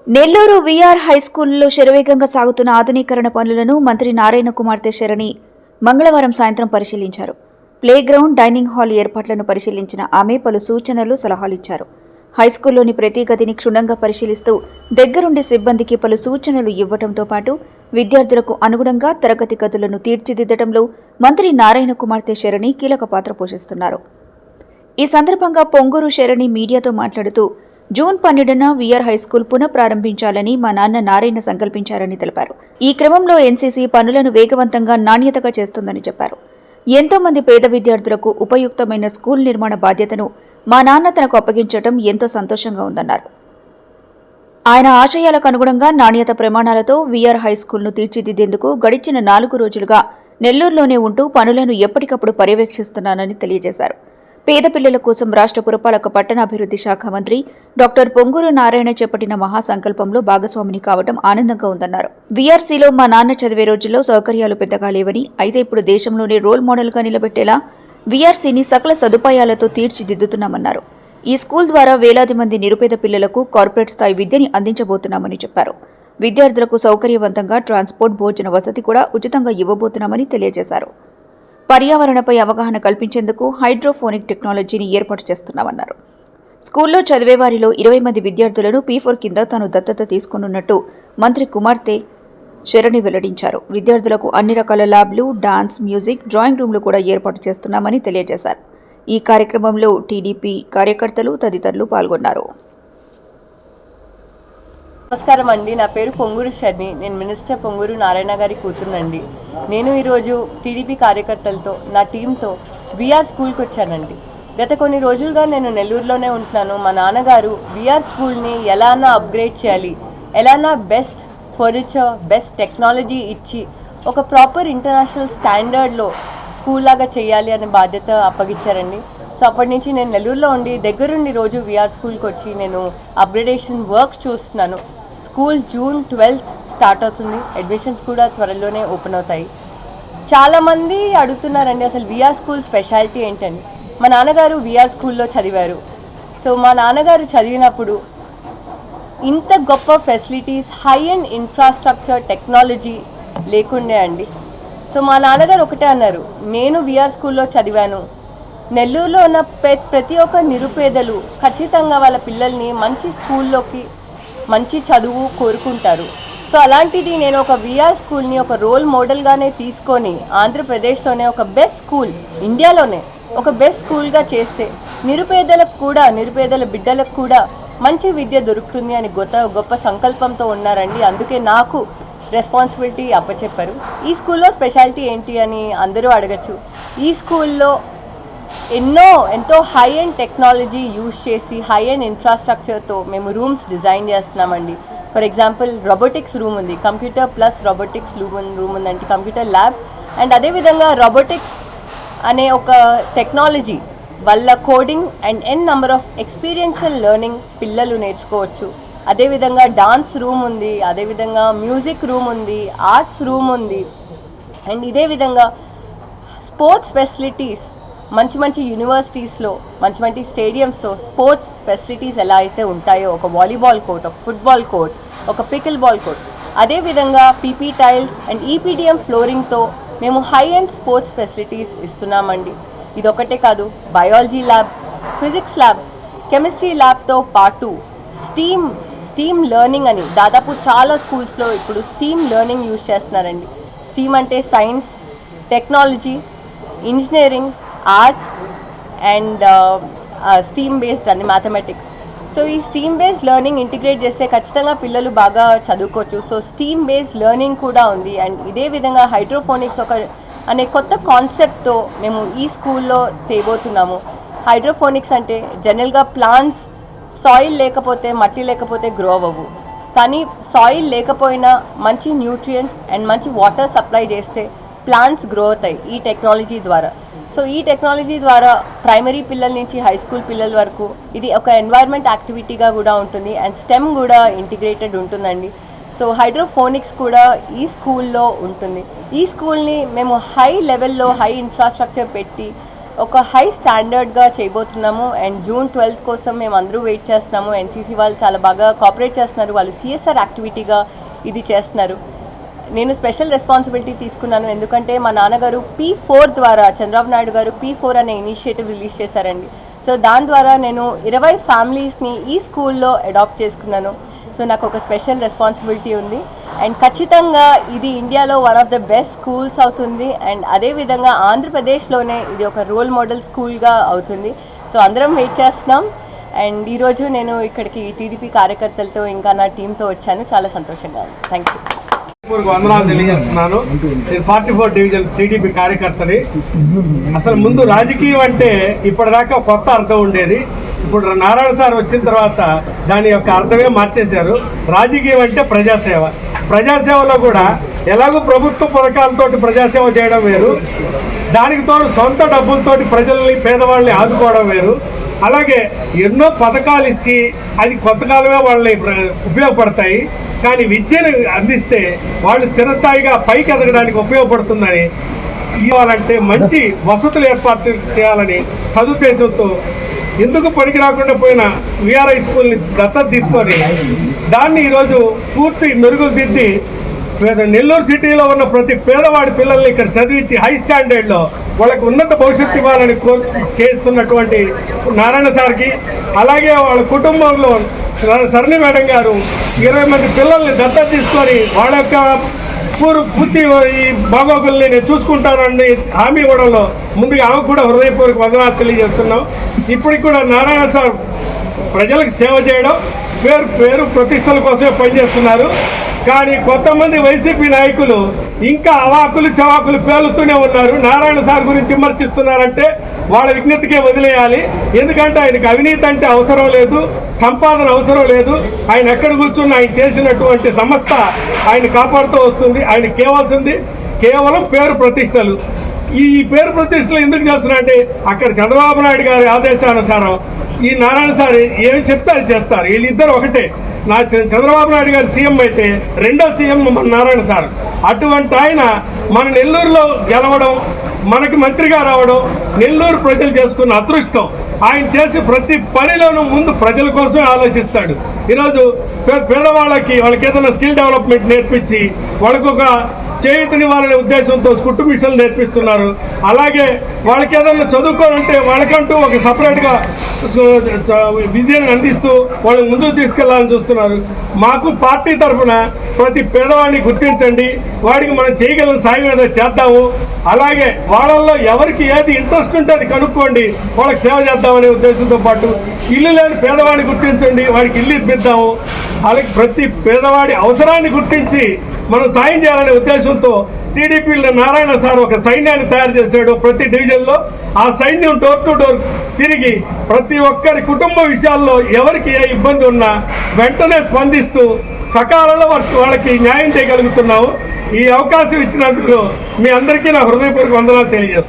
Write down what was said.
Nellore we are హైస్కూల్లో శరవేగంగా సాగుతున్న ఆధునీకరణ పనులను మంత్రి నారాయణ కుమార్తె శరణి మంగళవారం సాయంత్రం పరిశీలించారు. ప్లేగ్రౌండ్, డైనింగ్ హాల్ ఏర్పాట్లను పరిశీలించిన ఆమె పలు సూచనలు, సలహాలిచ్చారు. హైస్కూల్లోని ప్రతి గదిని క్షుణ్ణంగా పరిశీలిస్తూ దగ్గరుండి సిబ్బందికి పలు సూచనలు ఇవ్వడంతో పాటు విద్యార్థులకు అనుగుణంగా తరగతి గదులను తీర్చిదిద్దడంలో మంత్రి నారాయణ కుమార్తె శరణి కీలక పాత్ర పోషిస్తున్నారు. ఈ సందర్భంగా పొంగూరు శరణి మీడియాతో మాట్లాడుతూ జూన్ 12న వీఆర్ హైస్కూల్ పునఃప్రారంభించాలని మా నాన్న నారాయణ సంకల్పించారని తెలిపారు. ఈ క్రమంలో ఎన్సీసీ పనులను వేగవంతంగా, నాణ్యతగా చేస్తుందని చెప్పారు. ఎంతో మంది పేద విద్యార్థులకు ఉపయుక్తమైన స్కూల్ నిర్మాణ బాధ్యతను మా నాన్న తనకు అప్పగించడం ఎంతో సంతోషంగా ఉందన్నారు. ఆయన ఆశయాలకు అనుగుణంగా నాణ్యత ప్రమాణాలతో వీఆర్ హైస్కూల్ను తీర్చిదిద్దేందుకు గడిచిన 4 రోజులుగా నెల్లూరులోనే ఉంటూ పనులను ఎప్పటికప్పుడు పర్యవేక్షిస్తున్నానని తెలియజేశారు. పేద పిల్లల కోసం రాష్ట్ర పురపాలక పట్టణాభివృద్ధి శాఖ మంత్రి డాక్టర్ పొంగూరు నారాయణ చేపట్టిన మహాసంకల్పంలో భాగస్వామిని కావడం ఆనందంగా ఉందన్నారు. వీఆర్సీలో మా నాన్న చదివే రోజుల్లో సౌకర్యాలు పెద్దగా లేవని, అయితే ఇప్పుడు దేశంలోనే రోల్ మోడల్గా నిలబెట్టేలా వీఆర్సీని సకల సదుపాయాలతో తీర్చిదిద్దుతున్నామన్నారు. ఈ స్కూల్ ద్వారా వేలాది మంది నిరుపేద పిల్లలకు కార్పొరేట్ స్థాయి విద్యని అందించబోతున్నామని చెప్పారు. విద్యార్థులకు సౌకర్యవంతంగా ట్రాన్స్పోర్ట్, భోజన వసతి కూడా ఉచితంగా ఇవ్వబోతున్నామని తెలియజేశారు. పర్యావరణపై అవగాహన కల్పించేందుకు హైడ్రోఫోనిక్ టెక్నాలజీని ఏర్పాటు చేస్తున్నామన్నారు. స్కూల్లో చదివేవారిలో 20 మంది విద్యార్థులను P4 కింద తాను దత్తత తీసుకున్నట్టు మంత్రి కుమార్తె శరణి వెల్లడించారు. విద్యార్థులకు అన్ని రకాల ల్యాబ్లు, డాన్స్, మ్యూజిక్, డ్రాయింగ్ రూమ్లు కూడా ఏర్పాటు చేస్తున్నామని తెలియజేశారు. ఈ కార్యక్రమంలో టీడీపీ కార్యకర్తలు తదితరులు పాల్గొన్నారు. నమస్కారం అండి. నా పేరు పొంగూరు శరణి. నేను మినిస్టర్ పొంగూరు నారాయణ గారి కూతురునండి. నేను ఈరోజు టీడీపీ కార్యకర్తలతో, నా టీంతో వీఆర్ స్కూల్కి వచ్చానండి. గత కొన్ని రోజులుగా నేను నెల్లూరులోనే ఉంటున్నాను. మా నాన్నగారు వీఆర్ స్కూల్ని ఎలానా అప్గ్రేడ్ చేయాలి, ఎలానా బెస్ట్ ఫర్నిచర్, బెస్ట్ టెక్నాలజీ ఇచ్చి ఒక ప్రాపర్ ఇంటర్నేషనల్ స్టాండర్డ్లో స్కూల్ లాగా చేయాలి అనే బాధ్యత అప్పగించారండి. సో అప్పటి నుంచి నేను నెల్లూరులో ఉండి దగ్గరుండి రోజు వీఆర్ స్కూల్కి వచ్చి నేను అప్గ్రేడేషన్ వర్క్స్ చూస్తున్నాను. స్కూల్ జూన్ 12th స్టార్ట్ అవుతుంది. అడ్మిషన్స్ కూడా త్వరలోనే ఓపెన్ అవుతాయి. చాలామంది అడుగుతున్నారండి అసలు వీఆర్ స్కూల్ స్పెషాలిటీ ఏంటని. మా నాన్నగారు వీఆర్ స్కూల్లో చదివారు. సో మా నాన్నగారు చదివినప్పుడు ఇంత గొప్ప facilities, high and infrastructure, technology లేకుండే అండి. సో మా నాన్నగారు ఒకటే అన్నారు, నేను వీఆర్ స్కూల్లో చదివాను, నెల్లూరులో ఉన్న ప్రతి ఒక్క నిరుపేదలు ఖచ్చితంగా వాళ్ళ పిల్లల్ని మంచి స్కూల్లోకి, మంచి చదువు కోరుకుంటారు. సో అలాంటిది నేను ఒక వీఆర్ స్కూల్ని ఒక రోల్ మోడల్గానే తీసుకొని ఆంధ్రప్రదేశ్లోనే ఒక బెస్ట్ స్కూల్, ఇండియాలోనే ఒక బెస్ట్ స్కూల్గా చేస్తే నిరుపేదలకు కూడా, నిరుపేదల బిడ్డలకు కూడా మంచి విద్య దొరుకుతుంది అని గొప్ప సంకల్పంతో ఉన్నారండి. అందుకే నాకు రెస్పాన్సిబిలిటీ అప్పచెప్పారు. ఈ స్కూల్లో స్పెషాలిటీ ఏంటి అని అందరూ అడగచ్చు. ఈ స్కూల్లో ఎంతో హై అండ్ టెక్నాలజీ యూజ్ చేసి, హై అండ్ ఇన్ఫ్రాస్ట్రక్చర్తో మేము రూమ్స్ డిజైన్ చేస్తున్నామండి. ఫర్ ఎగ్జాంపుల్ రోబోటిక్స్ రూమ్ ఉంది, కంప్యూటర్ ప్లస్ రోబోటిక్స్ రూమ్ ఉందంటే కంప్యూటర్ ల్యాబ్. అండ్ అదేవిధంగా రోబోటిక్స్ అనే ఒక టెక్నాలజీ వల్ల coding and number of experiential learning పిల్లలు నేర్చుకోవచ్చు. అదేవిధంగా డాన్స్ రూమ్ ఉంది, అదేవిధంగా మ్యూజిక్ రూమ్ ఉంది, ఆర్ట్స్ రూమ్ ఉంది. అండ్ ఇదే విధంగా స్పోర్ట్స్ ఫెసిలిటీస్, మంచి యూనివర్సిటీస్లో, మంచి స్టేడియంస్లో స్పోర్ట్స్ ఫెసిలిటీస్ ఎలా అయితే ఉంటాయో, ఒక వాలీబాల్ కోర్ట్, ఒక ఫుట్బాల్ కోర్ట్, ఒక పికిల్ బాల్ కోర్ట్, అదేవిధంగా పీపీ టైల్స్ అండ్ ఈపీడిఎం ఫ్లోరింగ్తో మేము హై అండ్ స్పోర్ట్స్ ఫెసిలిటీస్ ఇస్తున్నామండి. ఇదొకటే కాదు, biology lab, physics lab, chemistry ల్యాబ్తో పాటు స్టీమ్ లెర్నింగ్ అని దాదాపు చాలా స్కూల్స్లో ఇప్పుడు స్టీమ్ లెర్నింగ్ యూజ్ చేస్తున్నారండి. స్టీమ్ అంటే science, technology, engineering, arts and STEAM based అని మ్యాథమెటిక్స్. సో ఈ స్టీమ్ బేస్డ్ లెర్నింగ్ ఇంటిగ్రేట్ చేస్తే ఖచ్చితంగా పిల్లలు బాగా చదువుకోవచ్చు. సో స్టీమ్ బేస్డ్ లెర్నింగ్ కూడా ఉంది. అండ్ ఇదే విధంగా హైడ్రోఫోనిక్స్ అనే కొత్త కాన్సెప్ట్తో మేము ఈ స్కూల్లో తేబోతున్నాము. హైడ్రోఫోనిక్స్ అంటే జనరల్గా ప్లాంట్స్ సాయిల్ లేకపోతే, మట్టి లేకపోతే గ్రో అవ్వవు. కానీ సాయిల్ లేకపోయినా మంచి న్యూట్రియంట్స్ అండ్ మంచి వాటర్ సప్లై చేస్తే ప్లాంట్స్ గ్రో అవుతాయి ఈ టెక్నాలజీ ద్వారా. సో ఈ టెక్నాలజీ ద్వారా ప్రైమరీ పిల్లల నుంచి హై స్కూల్ పిల్లల వరకు ఇది ఒక ఎన్వైర్న్మెంట్ యాక్టివిటీగా కూడా ఉంటుంది. అండ్ స్టెమ్ కూడా ఇంటిగ్రేటెడ్ ఉంటుందండి. సో హైడ్రోఫోనిక్స్ కూడా ఈ స్కూల్లో ఉంటుంది. ఈ స్కూల్ని మేము హై లెవెల్లో హై ఇన్ఫ్రాస్ట్రక్చర్ పెట్టి ఒక హై స్టాండర్డ్గా చేయబోతున్నాము. అండ్ జూన్ 12 కోసం మేము అందరూ వెయిట్ చేస్తున్నాము. ఎన్సీసీ వాళ్ళు చాలా బాగా కోఆపరేట్ చేస్తున్నారు. వాళ్ళు సిఎస్ఆర్ యాక్టివిటీగా ఇది చేస్తున్నారు. నేను స్పెషల్ రెస్పాన్సిబిలిటీ తీసుకున్నాను, ఎందుకంటే మా నాన్నగారు P4 ద్వారా, చంద్రబాబు నాయుడు గారు P4 అనే ఇనిషియేటివ్ రిలీజ్ చేశారండి. సో దాని ద్వారా నేను 20 ఫ్యామిలీస్ని ఈ స్కూల్లో అడాప్ట్ చేసుకున్నాను. సో నాకు ఒక స్పెషల్ రెస్పాన్సిబిలిటీ ఉంది. అండ్ ఖచ్చితంగా ఇది ఇండియాలో one of the best schools అవుతుంది. అండ్ అదేవిధంగా ఆంధ్రప్రదేశ్లోనే ఇది ఒక రోల్ మోడల్ స్కూల్గా అవుతుంది. సో అందరం వెయిట్ చేస్తున్నాం. అండ్ ఈరోజు నేను ఇక్కడికి టీడీపీ కార్యకర్తలతో ఇంకా నా టీంతో వచ్చాను. చాలా సంతోషంగా ఉంది. Thank you. వందనాలు తెలియజేస్తున్నాను. నేను 44 డివిజన్ టీడీపీ కార్యకర్తని. అసలు ముందు రాజకీయం అంటే ఇప్పటిదాకా కొత్త అర్థం ఉండేది. ఇప్పుడు నారాయణ సార్ వచ్చిన తర్వాత దాని యొక్క అర్థమే మార్చేశారు. రాజకీయం అంటే ప్రజాసేవ. ప్రజాసేవలో కూడా ఎలాగో ప్రభుత్వ పథకాలతోటి ప్రజాసేవ చేయడం వేరు, దానికి తోడు సొంత డబ్బులతోటి ప్రజల్ని, పేదవాళ్ళని ఆదుకోవడం వేరు. అలాగే ఎన్నో పథకాలు ఇచ్చి అది కొంతకాలమే వాళ్ళని ఉపయోగపడతాయి, కానీ విద్యను అందిస్తే వాళ్ళు స్థిరస్థాయిగా పైకి ఎదగడానికి ఉపయోగపడుతుందని, ఇవ్వాలంటే మంచి వసతులు ఏర్పాటు చేయాలని సదుద్దేశంతో ఎందుకు పనికి రాకుండా పోయిన విఆర్ఐ స్కూల్ని దత్తత తీసుకొని దాన్ని ఈరోజు పూర్తి మెరుగులు దిద్ది నెల్లూరు సిటీలో ఉన్న ప్రతి పేదవాడి పిల్లల్ని ఇక్కడ చదివించి హై స్టాండర్డ్లో వాళ్ళకి ఉన్నత భవిష్యత్తు ఇవ్వాలని చేస్తున్నటువంటి నారాయణ సార్కి, అలాగే వాళ్ళ కుటుంబంలో సరణి మేడం గారు 20 మంది పిల్లల్ని దత్తత తీసుకొని వాళ్ళ యొక్క పూర్తి ఈ బాగోగుల్ని నేను చూసుకుంటానని హామీ ఇవ్వడంలో ముందుగా ఆమెకు కూడా హృదయపూర్వక వందనాలు తెలియజేస్తున్నాం. ఇప్పటికి కూడా నారాయణ సార్ ప్రజలకు సేవ చేయడం, పేరు ప్రతిష్టల కోసమే పనిచేస్తున్నారు. కానీ కొంతమంది వైసీపీ నాయకులు ఇంకా అవాకులు చవాకులు పేలుతూనే ఉన్నారు. నారాయణ సార్ గురించి విమర్శిస్తున్నారంటే వాళ్ళ విజ్ఞతకే వదిలేయాలి. ఎందుకంటే ఆయనకు అవినీతి అంటే అవసరం లేదు, సంపాదన అవసరం లేదు. ఆయన ఎక్కడ కూర్చుని ఆయన చేసినటువంటి సంస్థ ఆయన కాపాడుతూ వస్తుంది. ఆయన కేవలం పేరు ప్రతిష్టలు. ఈ పేరు ప్రతిష్టలు ఎందుకు చేస్తున్నారంటే అక్కడ చంద్రబాబు నాయుడు గారి ఆదేశానుసారం ఈ నారాయణ సార్ ఏమి చెప్తే అది చేస్తారు. వీళ్ళిద్దరు ఒకటే. చంద్రబాబు నాయుడు గారు సీఎం అయితే రెండో సీఎం మన నారాయణ సార్. అటువంటి ఆయన మన నెల్లూరులో గెలవడం, మనకి మంత్రిగా రావడం నెల్లూరు ప్రజలు చేసుకున్న అదృష్టం. ఆయన చేసి ప్రతి పనిలోనూ ముందు ప్రజల కోసమే ఆలోచిస్తాడు. ఈరోజు పేదవాళ్ళకి వాళ్ళకి ఏదైనా స్కిల్ డెవలప్మెంట్ నేర్పించి వాళ్ళకు ఒక చేయూతనివ్వాలనే ఉద్దేశంతో కుట్టు మిషన్లు నేర్పిస్తున్నారు. అలాగే వాళ్ళకి ఏదైనా చదువుకోవాలంటే వాళ్ళకంటూ ఒక సపరేట్గా విద్యను అందిస్తూ వాళ్ళని ముందుకు తీసుకెళ్లాలని చూస్తున్నారు. మాకు పార్టీ తరఫున ప్రతి పేదవాడిని గుర్తించండి, వాడికి మనం చేయగలిగిన సాయం ఏదో చేద్దాము. అలాగే వాళ్ళల్లో ఎవరికి ఏది ఇంట్రెస్ట్ ఉంటే అది కనుక్కోండి, వాళ్ళకి సేవ చేద్దామనే ఉద్దేశంతో పాటు ఇల్లు లేని పేదవాడిని గుర్తించండి, వాడికి ఇల్లు ఇప్పిద్దాము. అలాగే ప్రతి పేదవాడి అవసరాన్ని గుర్తించి మనం సాయం చేయాలనే ఉద్దేశంతో టీడీపీలో నారాయణ సార్ ఒక సైన్యాన్ని తయారు చేశాడు. ప్రతి డివిజన్లో ఆ సైన్యం డోర్ టు డోర్ తిరిగి ప్రతి ఒక్కరి కుటుంబ విషయాల్లో ఎవరికి ఏ ఇబ్బంది ఉన్నా వెంటనే స్పందిస్తూ సకాలంలో వాళ్ళకి న్యాయం చేయగలుగుతున్నాము. ఈ అవకాశం ఇచ్చినందుకు మీ అందరికీ నా హృదయపూర్వక వందనాలు తెలియజేస్తాను.